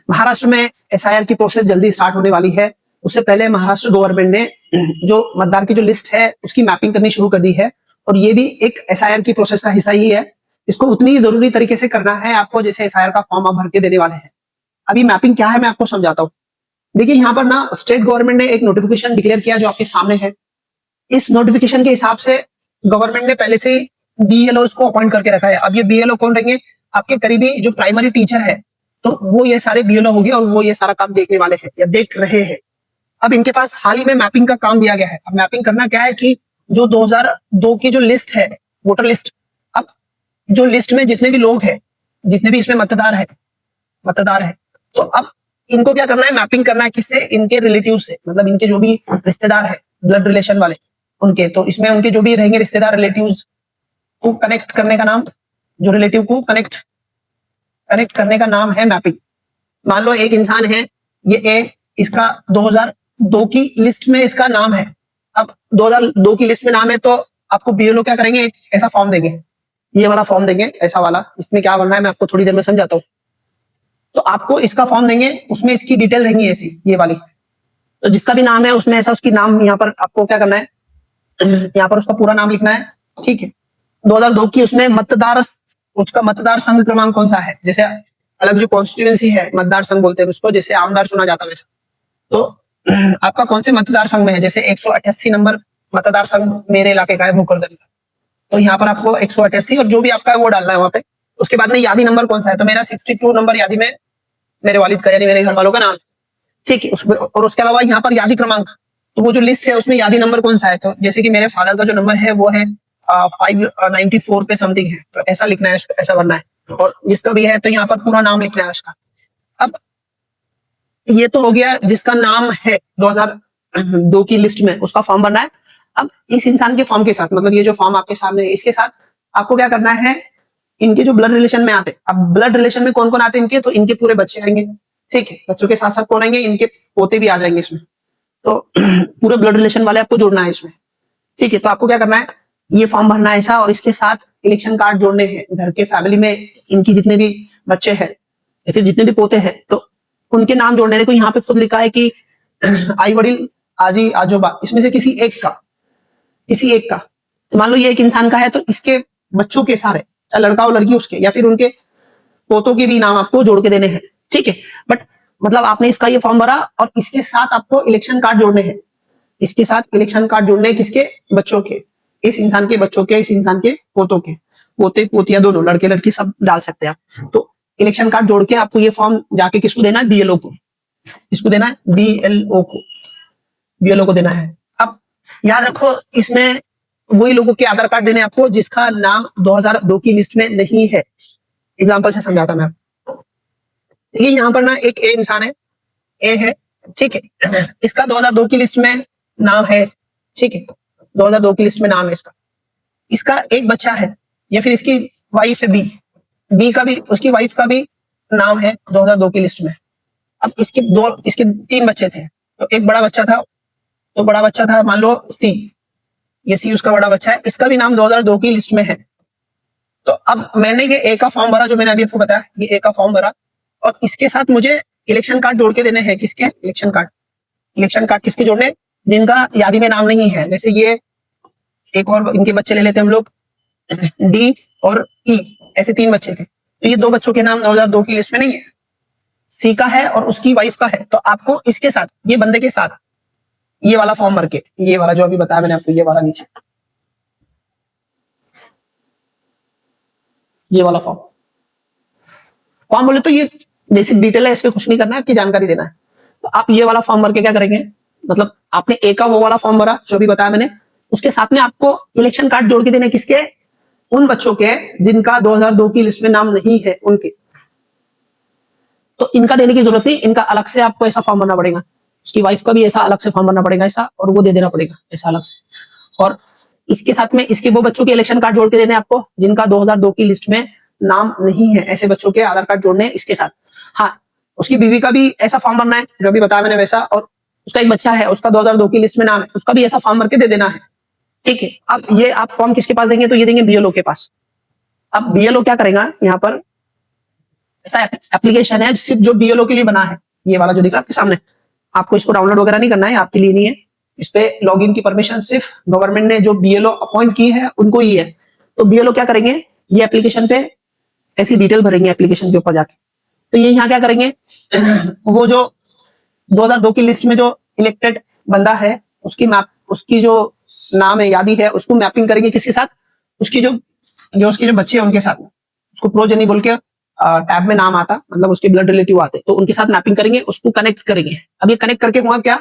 महाराष्ट्र में एसआईआर की प्रोसेस जल्दी स्टार्ट होने वाली है। उससे पहले महाराष्ट्र गवर्नमेंट ने जो मतदार की जो लिस्ट है उसकी मैपिंग करनी शुरू कर दी है, और ये भी एक एसआईआर की प्रोसेस का हिस्सा ही है। इसको उतनी ही जरूरी तरीके से करना है आपको जैसे एसआईआर का फॉर्म आप भर के देने वाले हैं। अभी मैपिंग क्या है मैं आपको समझाता हूँ। देखिए यहाँ पर ना स्टेट गवर्नमेंट ने एक नोटिफिकेशन डिक्लेयर किया जो आपके सामने है। इस नोटिफिकेशन के हिसाब से गवर्नमेंट ने पहले से ही बीएलओ को अपॉइंट करके रखा है। अब ये बीएलओ कौन रहेंगे? आपके करीबी जो प्राइमरी टीचर है, तो वो ये सारे बीएलओ होंगे और वो ये सारा काम देखने वाले हैं या देख रहे हैं। अब इनके पास हाल ही में मैपिंग का काम दिया गया है। अब मैपिंग करना क्या है कि जो 2002 की जो लिस्ट है, वोटर लिस्ट, अब जो लिस्ट में जितने भी लोग हैं, जितने भी इसमें मतदार है, तो अब इनको क्या करना है? मैपिंग करना है किससे? इनके रिलेटिव से, मतलब इनके जो भी रिश्तेदार है, ब्लड रिलेशन वाले उनके। तो इसमें उनके जो भी रहेंगे रिश्तेदार, रिलेटिव्स को कनेक्ट करने का नाम, जो रिलेटिव को कनेक्ट करने का नाम है मैपिंग। मान लो एक इंसान है, ये ए, इसका 2002 की लिस्ट में इसका नाम है। अब 2002 की लिस्ट में नाम है तो आपको बीएलओ क्या करेंगे? ऐसा फॉर्म देंगे, ये वाला फॉर्म देंगे, ऐसा वाला। इसमें क्या करना है मैं आपको थोड़ी देर में समझाता हूँ। तो आपको इसका फॉर्म देंगे, उसमें इसकी डिटेल रहेंगी ऐसी, ये वाली। तो जिसका भी नाम है उसमें ऐसा उसकी नाम, यहाँ पर आपको क्या करना है, यहाँ पर उसका पूरा नाम लिखना है, ठीक है। 2002 की उसमें मतदार, उसका मतदार संघ क्रमांक कौन सा है, जैसे अलग जो कॉन्स्टिट्यूएंसी है मतदार संघ बोलते हैं उसको, जैसे आमदार चुना जाता है वैसा। तो आपका कौन से मतदार संघ में है, जैसे 188 नंबर मतदार संघ मेरे इलाके का है भोकरदन का, तो यहाँ पर आपको 188 और जो भी आपका है वो डालना है वहां पे। उसके बाद में यादी नंबर कौन सा है, तो मेरा 62 नंबर यादी में मेरे वालिद का यानी मेरे घर वालों का नाम, ठीक है। और उसके अलावा यहाँ पर यादी क्रमांक, तो वो जो लिस्ट है उसमें यादी नंबर कौन सा है, तो जैसे कि मेरे फादर का जो नंबर है वो है 594 पे समथिंग है, तो ऐसा लिखना है, ऐसा भरना है। और जिसका भी है तो यहाँ पर पूरा नाम लिखना है उसका। अब ये तो हो गया जिसका नाम है 2002 की लिस्ट में, उसका फॉर्म भरना है। अब इस इंसान के फॉर्म के साथ, मतलब ये जो फॉर्म आपके सामने है इसके साथ आपको क्या करना है, इनके जो ब्लड रिलेशन में आते, अब ब्लड रिलेशन में कौन कौन आते हैं इनके, तो इनके पूरे बच्चे आएंगे, ठीक है। बच्चों के साथ साथ कौन आएंगे, इनके पोते भी आ जाएंगे इसमें। तो पूरे ब्लड रिलेशन वाले आपको जोड़ना है इसमें, ठीक है। तो आपको क्या करना है, ये फॉर्म भरना है ऐसा, और इसके साथ इलेक्शन कार्ड जोड़ने हैं। घर के फैमिली में इनकी जितने भी बच्चे हैं या फिर जितने भी पोते हैं तो उनके नाम जोड़ने। देखो यहाँ पे खुद लिखा है कि आई वडील, आजी, आजोबा, इसमें से किसी एक का। तो मान लो ये एक इंसान का है तो इसके बच्चों के सारे, चाहे लड़का हो लड़की उसके, या फिर उनके पोतों के भी नाम आपको जोड़ के देने हैं, ठीक है। बट मतलब आपने इसका ये फॉर्म भरा और इसके साथ आपको इलेक्शन कार्ड जोड़ने हैं। इसके साथ इलेक्शन कार्ड जोड़ने हैं किसके? बच्चों के, इस इंसान के बच्चों के, इस इंसान के पोतों के, पोते पोतिया दोनों, लड़के लड़की सब डाल सकते हैं आप। तो इलेक्शन कार्ड जोड़ के आपको ये फॉर्म जाके किसको देना है? बीएलओ को। इसको देना है बीएलओ को देना है। अब याद रखो इसमें वही लोगों के आधार कार्ड देने आपको जिसका नाम 2002 की लिस्ट में नहीं है। एग्जाम्पल से समझाता मैं आपको। देखिए यहाँ पर ना एक ए इंसान है, ए है, ठीक है। इसका 2002 की लिस्ट में नाम है, ठीक है। 2002 की लिस्ट में नाम है इसका एक बच्चा है, या फिर इसकी वाइफ है बी का भी, उसकी वाइफ का भी नाम है 2002 की लिस्ट में। अब इसके 3 बच्चे थे, तो एक बड़ा बच्चा था, तो बड़ा बच्चा था मान लो सी, ये सी उसका बड़ा बच्चा है, इसका भी नाम 2002 की लिस्ट में है। तो अब मैंने ये ए का फॉर्म भरा, जो मैंने अभी आपको बताया, ये ए का फॉर्म भरा, और इसके साथ मुझे इलेक्शन कार्ड जोड़ के देने हैं। किसके? इलेक्शन कार्ड किसके जोड़ने? जिनका यादी में नाम नहीं है। जैसे ये एक और इनके बच्चे ले लेते हैं हम लोग, डी और ई, ऐसे 3 बच्चे थे, तो ये 2 बच्चों के नाम 2002 की लिस्ट में नहीं है। सी का है और उसकी वाइफ का है, तो आपको इसके साथ, ये बंदे के साथ ये वाला फॉर्म भर के, ये वाला जो अभी बताया मैंने आपको, ये वाला नीचे, ये वाला फॉर्म बोले तो ये बेसिक डिटेल है, इसमें कुछ नहीं करना है, आपकी जानकारी देना है। तो आप ये वाला फॉर्म भर के क्या करेंगे, मतलब आपने ए का वो वाला फॉर्म भरा जो भी बताया मैंने, उसके साथ में आपको इलेक्शन कार्ड जोड़ के देने किसके? उन बच्चों के जिनका 2002 की लिस्ट में नाम नहीं है, उनके। तो इनका देने की जरूरत नहीं, इनका अलग से आपको ऐसा फॉर्म भरना पड़ेगा। उसकी वाइफ का भी ऐसा अलग से फॉर्म भरना पड़ेगा ऐसा, और वो दे देना पड़ेगा ऐसा अलग से। और इसके साथ में इसके वो बच्चों के इलेक्शन कार्ड जोड़ के देने आपको जिनका 2002 की लिस्ट में नाम नहीं है, ऐसे बच्चों के आधार कार्ड जोड़ने इसके साथ। हाँ, उसकी बीवी का भी ऐसा फॉर्म भरना है जो भी बताया मैंने वैसा, और उसका एक बच्चा है, उसका 2002 की लिस्ट में नाम है, उसका भी ऐसा फॉर्म भर के दे देना है, ठीक है। अब ये आप फॉर्म किसके पास देंगे? तो ये देंगे बीएलओ के पास। अब बीएलओ क्या करेगा, यहाँ पर ऐसा एप्लीकेशन है सिर्फ जो बीएलओ के लिए बना है, ये वाला जो दिख रहा है आपके सामने। आपको इसको डाउनलोड वगैरह नहीं करना है, आपके लिए नहीं है। इस पे लॉगिन की परमिशन सिर्फ गवर्नमेंट ने जो बीएलओ अपॉइंट की है उनको ही है। तो बीएलओ क्या करेंगे, ये एप्लीकेशन पे ऐसी डिटेल भरेंगे एप्लीकेशन के ऊपर जाके। तो ये यहाँ क्या करेंगे, वो जो 2002 की लिस्ट में जो इलेक्टेड बंदा है उसकी जो नाम है यादी है, उसको मैपिंग करेंगे किसके साथ, उसकी उसके जो बच्चे हैं उनके साथ। उसको प्रोजेनी बोल के टैब में नाम आता, मतलब उसके ब्लड रिलेटिव आते, तो उनके साथ मैपिंग करेंगे, उसको कनेक्ट करेंगे। अब ये कनेक्ट करके हुआ क्या,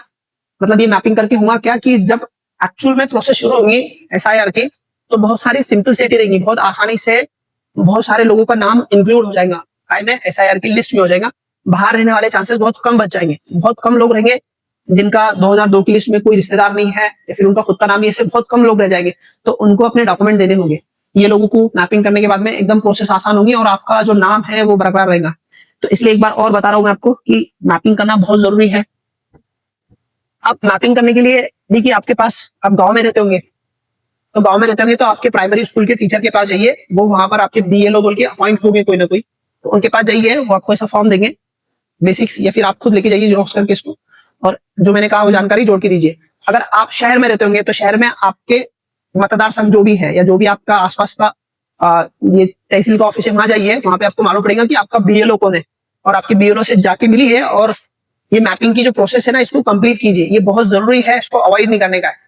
मतलब ये मैपिंग करके हुआ क्या कि जब एक्चुअल में प्रोसेस शुरू होंगी एसआईआर की, तो बहुत सारी सिंपलिसिटी रहेगी, बहुत आसानी से बहुत सारे लोगों का नाम इंक्लूड हो जाएगा में एसआईआर की लिस्ट में हो जाएगा। बाहर रहने वाले चांसेस बहुत कम बच जाएंगे। बहुत कम लोग रहेंगे जिनका 2002 की लिस्ट में कोई रिश्तेदार नहीं है या फिर उनका खुद का नाम ही, ऐसे बहुत कम लोग रह जाएंगे। तो उनको अपने डॉक्यूमेंट देने होंगे। ये लोगों को मैपिंग करने के बाद में एकदम प्रोसेस आसान होगी और आपका जो नाम है वो बरकरार रहेगा। तो इसलिए एक बार और बता रहा हूं मैं आपको कि मैपिंग करना बहुत जरूरी है। आप मैपिंग करने के लिए, देखिए आपके पास, आप गांव में रहते होंगे, तो गांव में रहते होंगे तो आपके प्राइमरी स्कूल के टीचर के पास जाइए, वो वहां पर आपके बीएलओ बोल के अपॉइंट होंगे कोई ना कोई, तो उनके पास जाइए, वो आपको ऐसा फॉर्म देंगे बेसिक्स, या फिर आप खुद लेके जाइए जेरॉक्स करके इसको, और जो मैंने कहा वो जानकारी जोड़ के दीजिए। अगर आप शहर में रहते होंगे तो शहर में आपके मतदार संघ जो भी है या जो भी आपका आसपास का ये तहसील का ऑफिस है, वहां जाइए, वहां पे आपको मालूम पड़ेगा कि आपका बीएलओ कौन है, और आपके बीएलओ से जाके मिली है, और ये मैपिंग की जो प्रोसेस है ना, इसको कंप्लीट कीजिए। ये बहुत जरूरी है, इसको अवॉइड नहीं करने का है।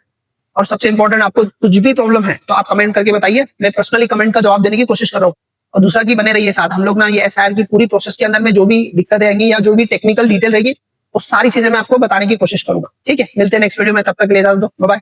और सबसे इंपॉर्टेंट, आपको कुछ भी प्रॉब्लम है तो आप कमेंट करके बताइए, मैं पर्सनली कमेंट का जवाब देने की कोशिश कर रहा हूँ। और दूसरा कि बने रहिए साथ, हम लोग ना ये एसआईआर की पूरी प्रोसेस के अंदर में जो भी दिक्कतें आएंगी या जो भी टेक्निकल डिटेल रहेगी, वो सारी चीजें मैं आपको बताने की कोशिश करूंगा। ठीक है, मिलते हैं नेक्स्ट वीडियो में, तब तक ले जाओ, बाय बाय।